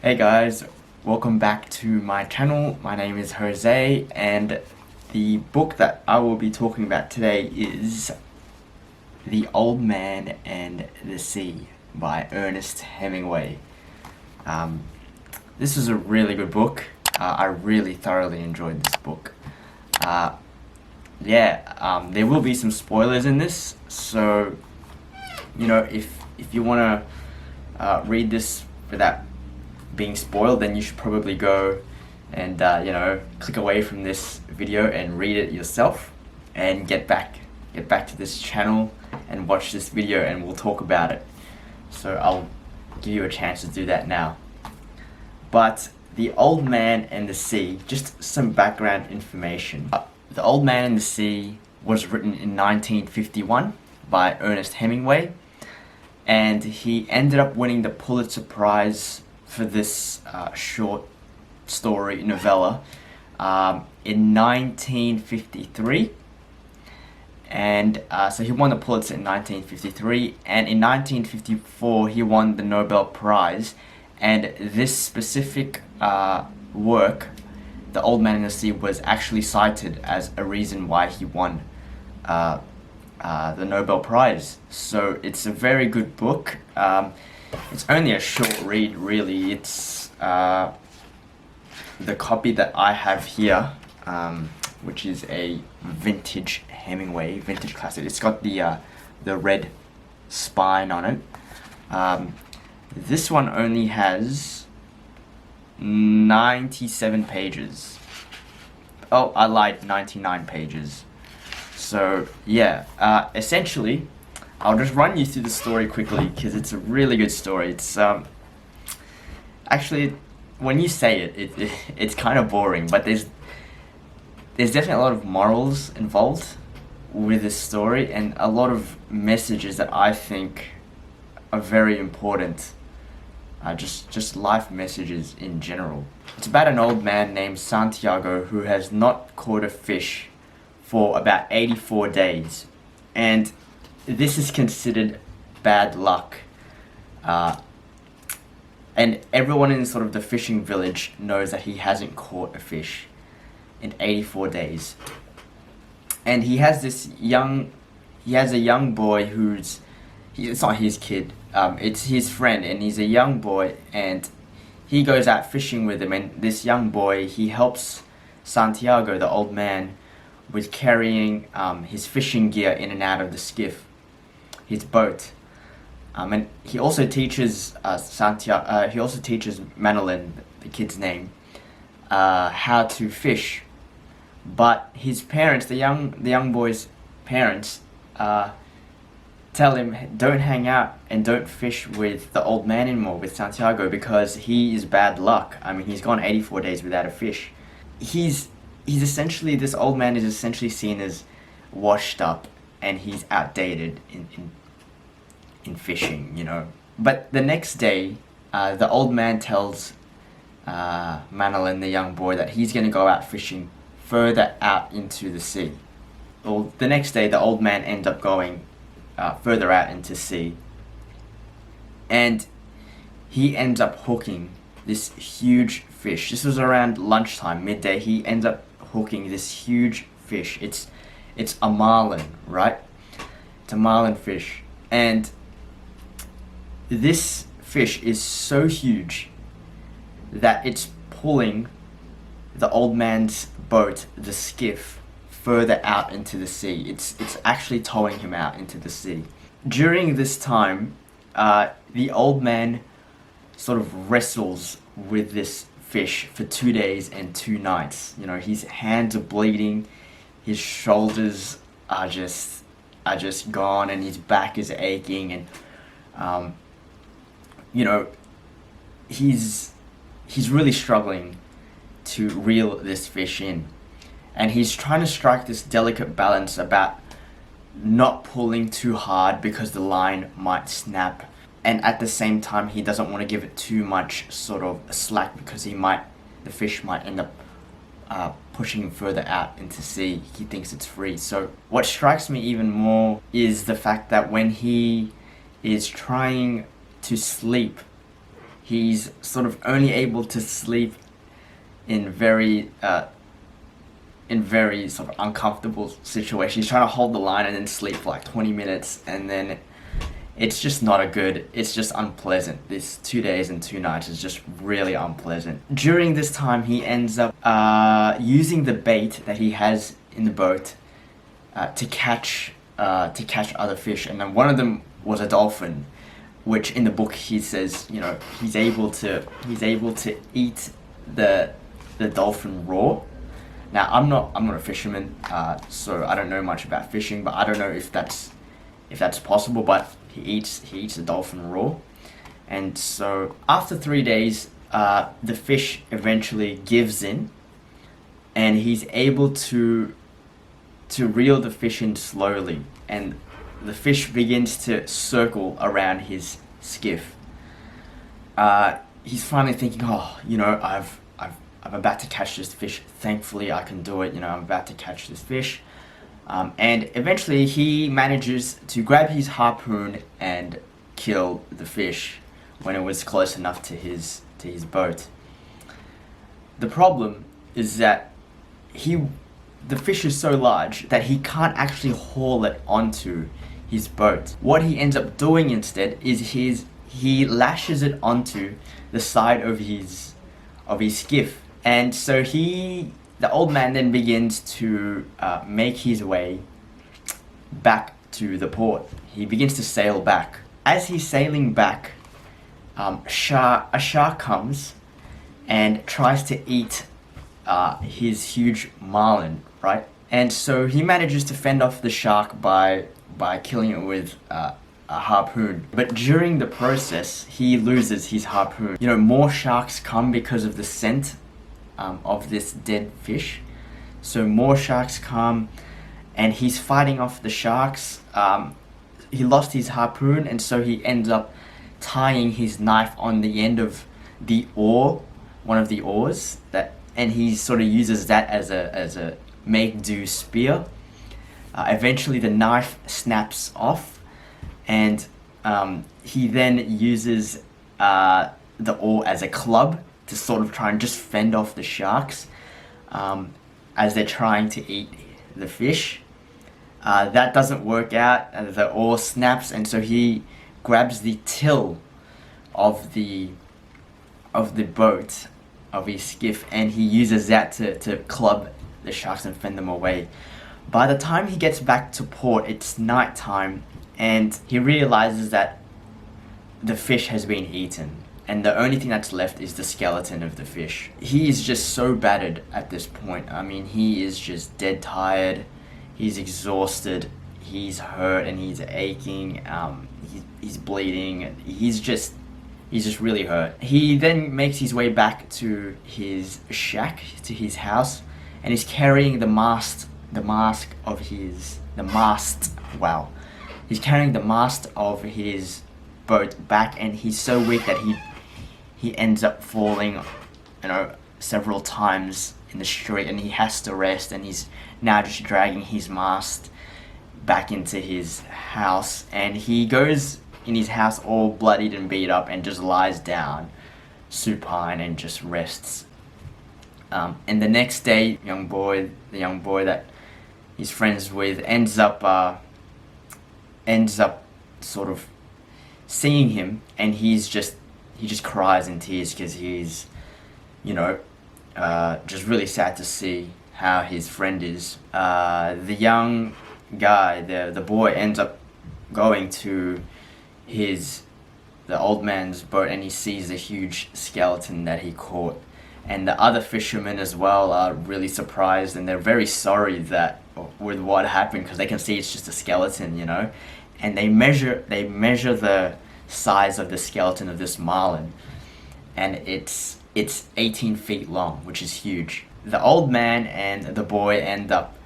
Hey guys, welcome back to my channel. My name is Jose, and the book that I will be talking about today is The Old Man and the Sea by Ernest Hemingway. This is a really good book. I really thoroughly enjoyed this book. There will be some spoilers in this, so if you want to read this without being spoiled, then you should probably go and click away from this video and read it yourself, and get back to this channel and watch this video, and we'll talk about it. So I'll give you a chance to do that now. But The Old Man and the Sea, just some background information. The Old Man and the Sea was written in 1951 by Ernest Hemingway, and he ended up winning the Pulitzer Prize for this short story novella in 1953. And so he won the Pulitzer in 1953, and in 1954 he won the Nobel Prize. And this specific work, The Old Man and the Sea, was actually cited as a reason why he won the Nobel Prize. So it's a very good book. It's only a short read, really. It's the copy that I have here, which is a vintage Hemingway, vintage classic. It's got the red spine on it. This one only has 97 pages. Oh, I lied, 99 pages. So yeah, essentially, I'll just run you through the story quickly because it's a really good story. It's actually, when you say it, it's kind of boring, but there's definitely a lot of morals involved with this story, and a lot of messages that I think are very important. Just life messages in general. It's about an old man named Santiago who has not caught a fish for about 84 days, and this is considered bad luck. And everyone in sort of the fishing village knows that he hasn't caught a fish in 84 days. And he has a young boy it's not his kid, it's his friend, and he's a young boy, and he goes out fishing with him, and this young boy, he helps Santiago, the old man, with carrying his fishing gear in and out of the skiff, his boat. And he also teaches he also teaches Manolin, the kid's name, how to fish. But his parents, the young boy's parents, tell him, don't hang out and don't fish with the old man anymore, with Santiago, because he is bad luck. I mean, he's gone 84 days without a fish. He's essentially, this old man is essentially seen as washed up, and he's outdated in fishing, But the next day, the old man tells Manolin, the young boy, that he's going to go out fishing further out into the sea. Well, the next day, the old man ends up going further out into sea, and he ends up hooking this huge fish. This was around lunchtime, midday. He ends up hooking this huge fish. It's a marlin, right? It's a marlin fish, and this fish is so huge that it's pulling the old man's boat, the skiff, further out into the sea. It's actually towing him out into the sea. During this time, the old man sort of wrestles with this fish for 2 days and 2 nights. His hands are bleeding, his shoulders are just gone, and his back is aching, and he's really struggling to reel this fish in. And he's trying to strike this delicate balance about not pulling too hard because the line might snap, and at the same time he doesn't want to give it too much sort of slack because the fish might end up pushing him further out into sea. He thinks it's free. So what strikes me even more is the fact that when he is trying to sleep, he's sort of only able to sleep in very sort of uncomfortable situations. He's trying to hold the line and then sleep for like 20 minutes, and then it's just not a good, it's just unpleasant. This 2 days and 2 nights is just really unpleasant. During this time, he ends up using the bait that he has in the boat to catch other fish, and then one of them was a dolphin, which in the book he says, you know, he's able to eat the dolphin raw. Now I'm not a fisherman, so I don't know much about fishing, but I don't know if that's possible. But he eats the dolphin raw, and so after 3 days, the fish eventually gives in, and he's able to reel the fish in slowly, and the fish begins to circle around his skiff. He's finally thinking, oh, you know, I'm about to catch this fish. Thankfully, I can do it. You know, I'm about to catch this fish. And eventually, he manages to grab his harpoon and kill the fish when it was close enough to his boat. The problem is that the fish is so large that he can't actually haul it onto his boat. What he ends up doing instead is he lashes it onto the side of his skiff. And so the old man then begins to make his way back to the port. He begins to sail back. As he's sailing back, a shark comes and tries to eat his huge marlin, right? And so he manages to fend off the shark by killing it with a harpoon. But during the process, he loses his harpoon. You know, more sharks come because of the scent of this dead fish. So more sharks come, and he's fighting off the sharks. He lost his harpoon, and so he ends up tying his knife on the end of the oar, one of the oars, and he sort of uses that as a make-do spear. Eventually the knife snaps off, and he then uses the oar as a club to sort of try and just fend off the sharks as they're trying to eat the fish. That doesn't work out. The oar snaps, and so he grabs the till of the boat, of his skiff, and he uses that to club the sharks and fend them away. By the time he gets back to port, it's nighttime, and he realizes that the fish has been eaten, and the only thing that's left is the skeleton of the fish. He is just so battered at this point. I mean, he is just dead tired, he's exhausted, he's hurt, and he's aching, he's bleeding, he's just really hurt. He then makes his way back to his shack, to his house, and he's carrying the mast of his boat back, and he's so weak that he ends up falling, you know, several times in the street, and he has to rest, and he's now just dragging his mast back into his house, and he goes in his house all bloodied and beat up and just lies down supine and just rests. And the next day, the young boy that he's friends with ends up sort of seeing him, and he just cries in tears because he's, you know, just really sad to see how his friend is. The young guy, the boy, ends up going to the old man's boat, and he sees a huge skeleton that he caught. And the other fishermen as well are really surprised, and they're very sorry with what happened, because they can see it's just a skeleton, you know. And they measure the size of the skeleton of this marlin, and it's 18 feet long, which is huge. The old man and the boy end up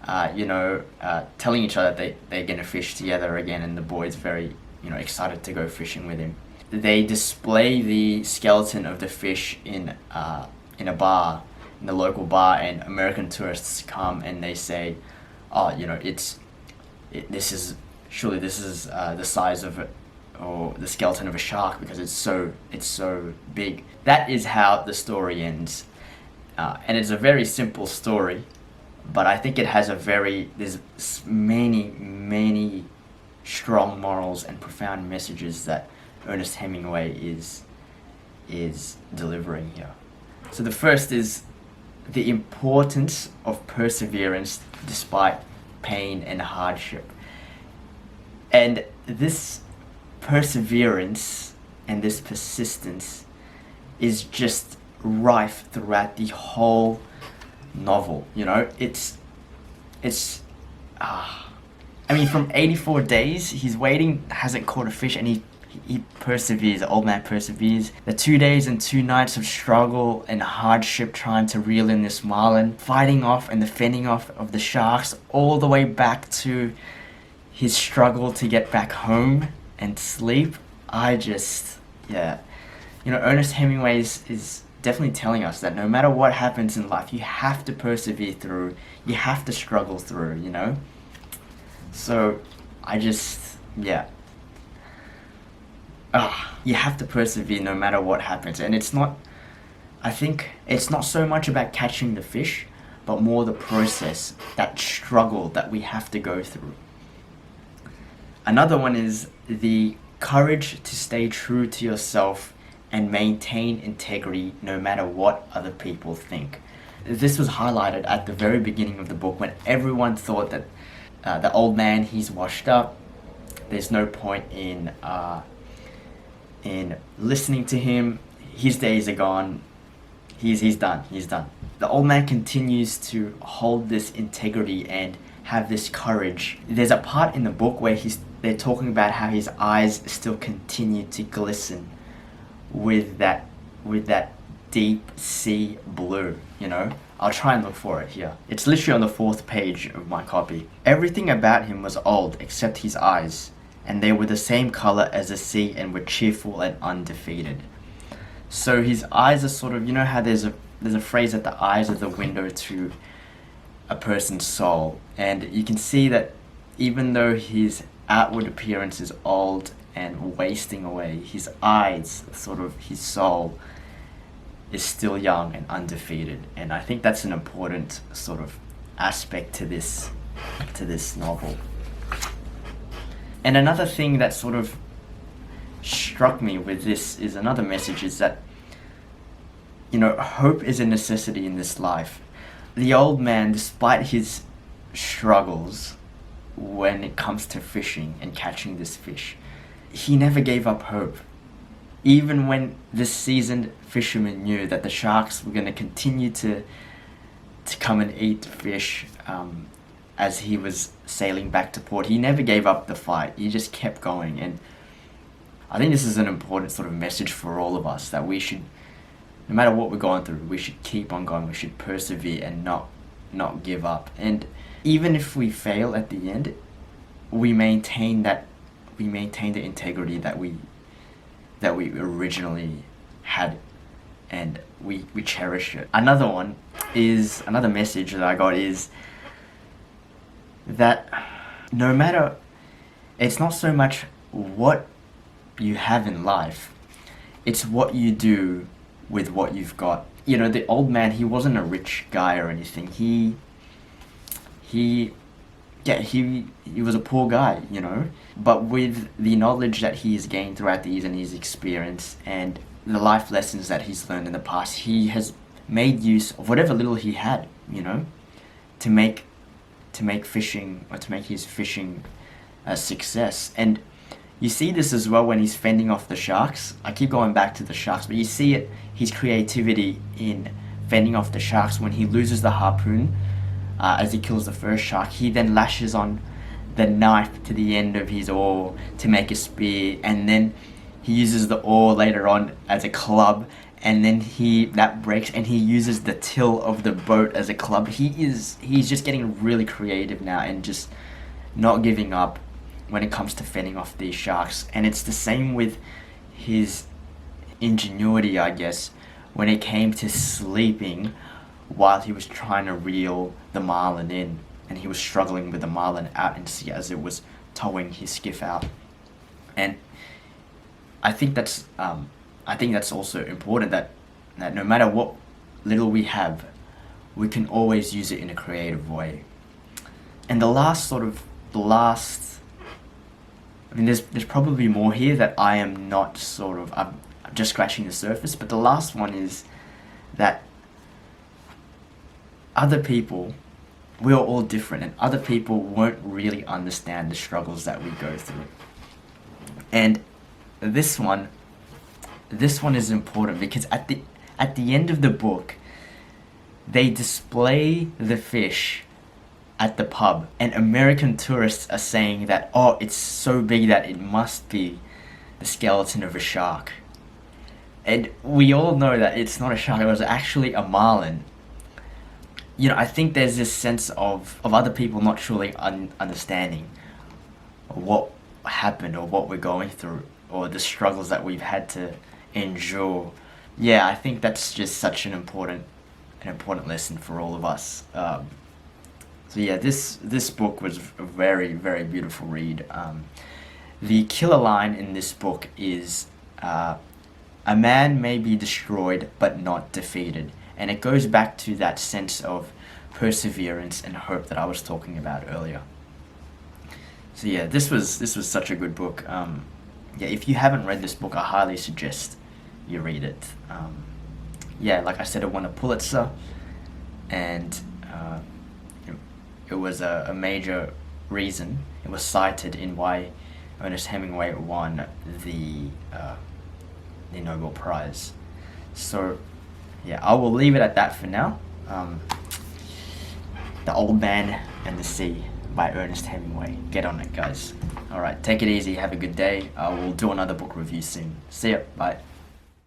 telling each other that they're gonna fish together again, and the boy's very, you know, excited to go fishing with him. They display the skeleton of the fish in a bar, in the local bar, and American tourists come and they say, oh, you know, this is the size of or the skeleton of a shark because it's so big. That is how the story ends, and it's a very simple story, but I think it has there's many strong morals and profound messages that Ernest Hemingway is delivering here. So the first is the importance of perseverance despite pain and hardship. And this perseverance and this persistence is just rife throughout the whole novel. You know, I mean, from 84 days, he's waiting, hasn't caught a fish, and he perseveres, the old man perseveres. The 2 days and 2 nights of struggle and hardship trying to reel in this marlin, fighting off and the fending off of the sharks, all the way back to his struggle to get back home and sleep. Ernest Hemingway is definitely telling us that no matter what happens in life, you have to persevere through, you have to struggle through, you know? So, you have to persevere no matter what happens. And I think it's not so much about catching the fish, but more the process, that struggle that we have to go through. Another one is the courage to stay true to yourself and maintain integrity no matter what other people think. This was highlighted at the very beginning of the book when everyone thought that the old man, he's washed up. There's no point in listening to him. His days are gone. He's done. The old man continues to hold this integrity and have this courage. There's a part in the book where they're talking about how his eyes still continue to glisten with that deep sea blue, you know? I'll try and look for it here. It's literally on the 4th page of my copy. Everything about him was old except his eyes, and they were the same color as the sea and were cheerful and undefeated. So his eyes are sort of, you know how there's a phrase that the eyes are the window to a person's soul, and you can see that even though his outward appearance is old and wasting away, his eyes, sort of his soul, is still young and undefeated. And I think that's an important sort of aspect to this novel. And another thing that sort of struck me with this is another message is that, you know, hope is a necessity in this life. The old man, despite his struggles when it comes to fishing and catching this fish, he never gave up hope. Even when this seasoned fisherman knew that the sharks were going to continue to come and eat fish as he was sailing back to port, he never gave up the fight. He just kept going. And I think this is an important sort of message for all of us, that we should, no matter what we're going through, we should keep on going. We should persevere and not give up. And even if we fail at the end, we maintain the integrity that we originally had, and we cherish it. Another message that I got is that no matter, it's not so much what you have in life, it's what you do with what you've got. You know, the old man, he wasn't a rich guy or anything. He was a poor guy, you know, but with the knowledge that he's gained throughout the years and his experience and the life lessons that he's learned in the past, he has made use of whatever little he had, you know, to make fishing, or to make his fishing a success. And you see this as well when he's fending off the sharks. I keep going back to the sharks, but you see it, his creativity in fending off the sharks. When he loses the harpoon, as he kills the first shark, he then lashes on the knife to the end of his oar to make a spear, and then he uses the oar later on as a club, and then that breaks and he uses the till of the boat as a club. He's just getting really creative now and just not giving up when it comes to fending off these sharks. And it's the same with his ingenuity, I guess, when it came to sleeping while he was trying to reel the marlin in, and he was struggling with the marlin out in sea as it was towing his skiff out. And I think that's also important, that no matter what little we have, we can always use it in a creative way. And the last, I mean, there's probably more here that I am not I'm just scratching the surface, but the last one is that other people, we are all different, and other people won't really understand the struggles that we go through. And this one is important because at the end of the book, they display the fish at the pub, and American tourists are saying that, oh, it's so big that it must be the skeleton of a shark. And we all know that it's not a shark, it was actually a marlin. I think there's this sense of other people not truly understanding what happened or what we're going through or the struggles that we've had to endure. Yeah, I think that's just such an important lesson for all of us. So yeah, this book was a very, very beautiful read. The killer line in this book is, "A man may be destroyed, but not defeated," and it goes back to that sense of perseverance and hope that I was talking about earlier. So yeah, this was such a good book. Yeah, if you haven't read this book, I highly suggest you read it. Yeah, like I said, it won a Pulitzer, and it was a major reason. It was cited in why Ernest Hemingway won the Nobel Prize. So yeah, I will leave it at that for now. The Old Man and the Sea by Ernest Hemingway. Get on it, guys. Alright, take it easy, have a good day. I will do another book review soon. See ya, bye.